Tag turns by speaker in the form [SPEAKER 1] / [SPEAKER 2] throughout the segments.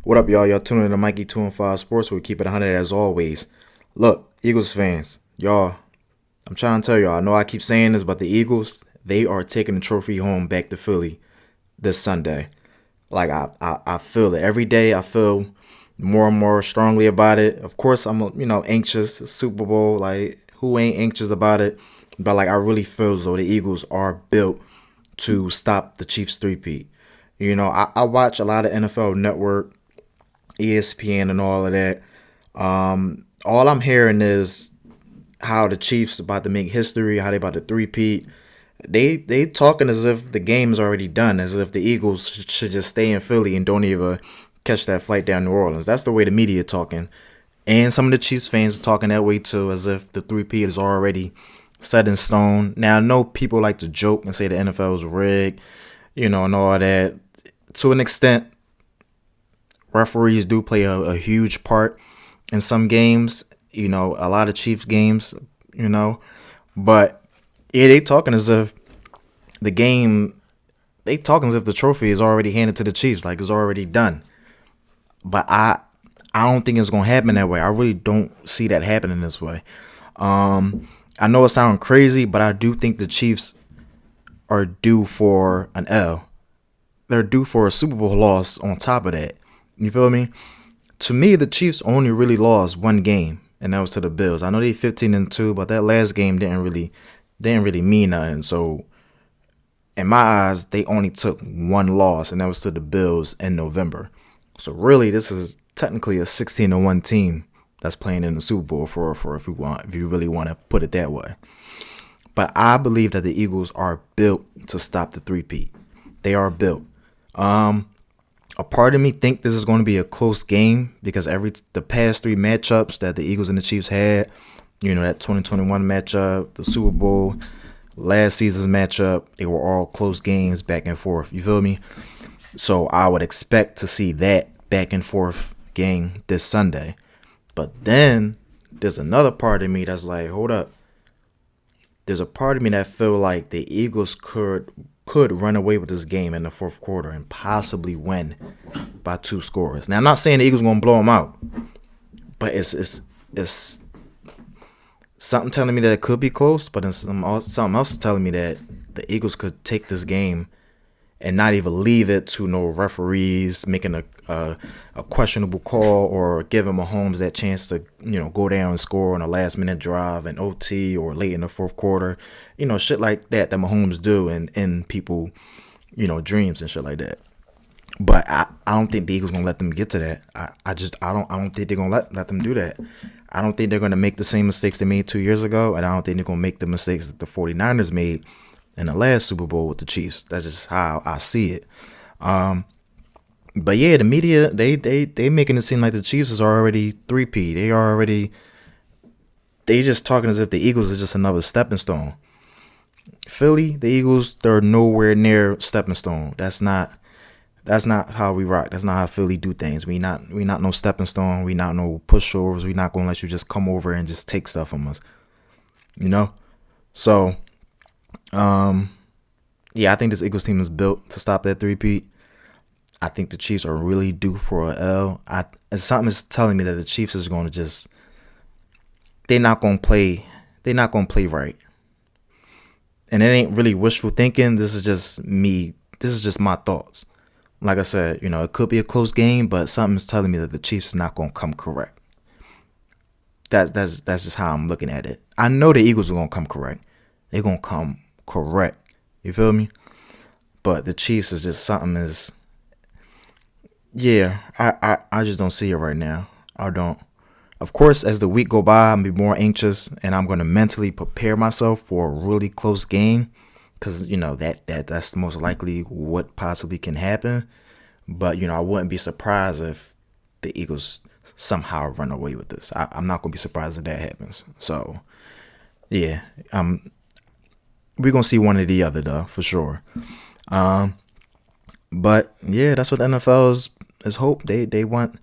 [SPEAKER 1] What up, y'all? Y'all tuning in to Mikey 2 and 5 Sports, where we keep it 100 as always. Look, Eagles fans, y'all, I'm trying to tell y'all, I know I keep saying this, but the Eagles, they are taking the trophy home back to Philly this Sunday. Like, I feel it. Every day I feel more and more strongly about it. Of course, I'm, anxious. Super Bowl, like, who ain't anxious about it? But, like, I really feel as though the Eagles are built to stop the Chiefs three-peat. I watch a lot of NFL Network, ESPN, and all of that. All I'm hearing is how the Chiefs about to make history, how they about to three-peat. They talking as if the game's already done, as if the Eagles should just stay in Philly and don't even catch that flight down New Orleans. That's the way the media talking, and some of the Chiefs fans are talking that way too, as if the three-peat is already set in stone. Now I know people like to joke and say the NFL is rigged, and all that. To an extent, referees do play a huge part in some games, a lot of Chiefs games, but yeah, they talking as if the game, they talking as if the trophy is already handed to the Chiefs, like it's already done. But I don't think it's gonna happen that way. I really don't see that happening this way. I know it sounds crazy, but I do think the Chiefs are due for an L. They're due for a Super Bowl loss on top of that. You feel me? To me, the Chiefs only really lost one game, and that was to the Bills. I know they 15-2, but that last game didn't really mean nothing. So in my eyes, they only took one loss, and that was to the Bills in November. So really, this is technically a 16-1 team that's playing in the Super Bowl for if you really want to put it that way. But I believe that the Eagles are built to stop the three-peat. They are built. A part of me think this is going to be a close game because the past three matchups that the Eagles and the Chiefs had, that 2021 matchup, the Super Bowl, last season's matchup, they were all close games back and forth. You feel me? So I would expect to see that back and forth game this Sunday. But then there's another part of me that's like, hold up. There's a part of me that feel like the Eagles could run away with this game in the fourth quarter and possibly win by 2 scores. Now, I'm not saying the Eagles are going to blow them out, but it's something telling me that it could be close, but something else is telling me that the Eagles could take this game and not even leave it to no referees making a questionable call or giving Mahomes that chance to go down and score on a last minute drive and OT or late in the fourth quarter, shit like that Mahomes do in people dreams and shit like that. But I don't think the Eagles gonna let them get to that. I don't think they're gonna let them do that. I don't think they're gonna make the same mistakes they made 2 years ago, and I don't think they're gonna make the mistakes that the 49ers made in the last Super Bowl with the Chiefs. That's just how I see it. But yeah, the media they making it seem like the Chiefs is already 3P. They just talking as if the Eagles is just another stepping stone. Philly, the Eagles, they're nowhere near stepping stone. That's not how we rock. That's not how Philly do things. We not no stepping stone. We not no pushovers. We not gonna let you just come over and just take stuff from us. So yeah, I think this Eagles team is built to stop that three-peat. I think the Chiefs are really due for a L. Something is telling me that the Chiefs is going to just they're not going to play right. And it ain't really wishful thinking. This is just me. This is just my thoughts. Like I said, it could be a close game, but something's telling me that the Chiefs is not going to come correct. That's just how I'm looking at it. I know the Eagles are going to come correct. They're going to come correct. You feel me? But the Chiefs is just something is. Yeah, I just don't see it right now. I don't. Of course, as the week go by, I'm gonna be more anxious, and I'm gonna mentally prepare myself for a really close game, because that's the most likely what possibly can happen. But I wouldn't be surprised if the Eagles somehow run away with this. I'm not gonna be surprised if that happens. So yeah, we're gonna see one or the other though, for sure. But yeah, that's what the NFL is hope. They want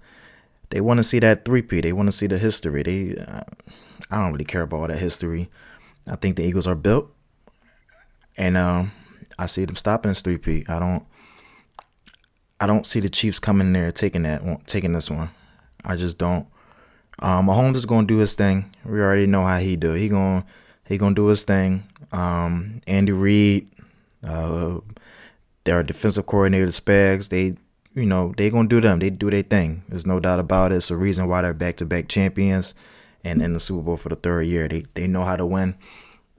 [SPEAKER 1] to see that three-peat. They want to see the history. I don't really care about all that history. I think the Eagles are built, and I see them stopping this three-peat. I don't see the Chiefs coming there taking this one. I just don't. Mahomes is gonna do his thing. We already know how he do. He gonna do his thing. Andy Reid, uh, their defensive coordinator, Spags, they gonna do them. They do their thing. There's no doubt about it. It's the reason why they're back-to-back champions and in the Super Bowl for the third year. They know how to win.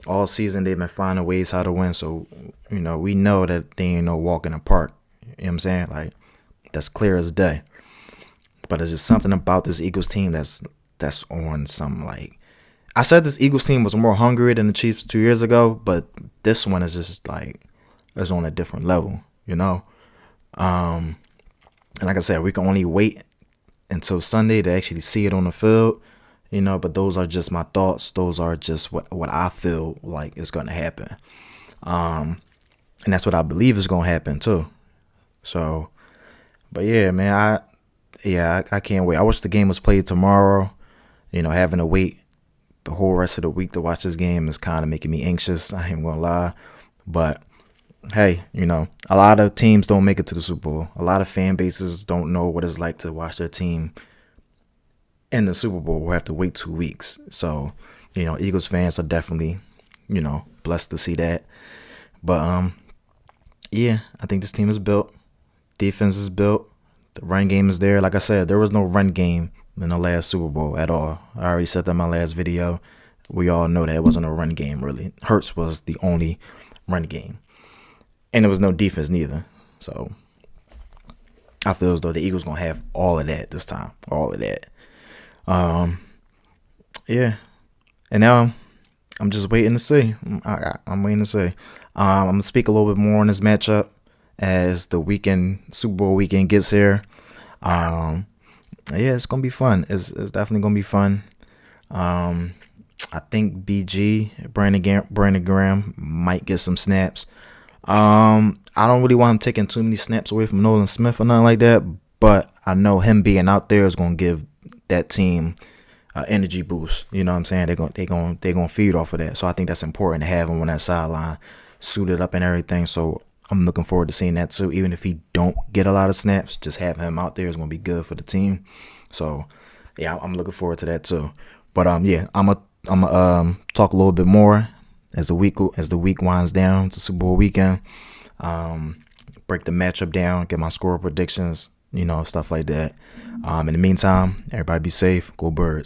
[SPEAKER 1] All season they've been finding ways how to win. So, we know that they ain't no walk in the park. You know what I'm saying? Like, that's clear as day. But it's just something about this Eagles team that's on some, like, I said this Eagles team was more hungry than the Chiefs 2 years ago, but this one is just like it's on a different level, you know. And like I said, we can only wait until Sunday to actually see it on the field, But those are just my thoughts. Those are just what I feel like is going to happen, and that's what I believe is going to happen too. So, but yeah, man, I can't wait. I wish the game was played tomorrow. Having to wait the whole rest of the week to watch this game is kind of making me anxious. I ain't gonna lie, but hey, a lot of teams don't make it to the Super Bowl. A lot of fan bases don't know what it's like to watch their team in the Super Bowl. We'll have to wait 2 weeks. So, Eagles fans are definitely, blessed to see that. But yeah, I think this team is built. Defense is built. The run game is there. Like I said, there was no run game in the last Super Bowl at all. I already said that in my last video. We all know that it wasn't a run game, really. Hurts was the only run game. And there was no defense neither. So I feel as though the Eagles going to have all of that this time. All of that. Yeah. And now I'm just waiting to see. I'm waiting to see. I'm going to speak a little bit more on this matchup as the Super Bowl weekend gets here. Yeah, it's gonna be fun. It's definitely gonna be fun. I think Brandon Graham might get some snaps. I don't really want him taking too many snaps away from Nolan Smith or nothing like that, but I know him being out there is gonna give that team energy boost. You know what I'm saying? They're gonna feed off of that. So I think that's important to have him on that sideline, suited up and everything. So I'm looking forward to seeing that too. Even if he don't get a lot of snaps, just having him out there is going to be good for the team. So yeah, I'm looking forward to that too. But yeah, I'm gonna talk a little bit more as the week winds down to Super Bowl weekend. Break the matchup down, get my score predictions, stuff like that. In the meantime, everybody be safe. Go Birds.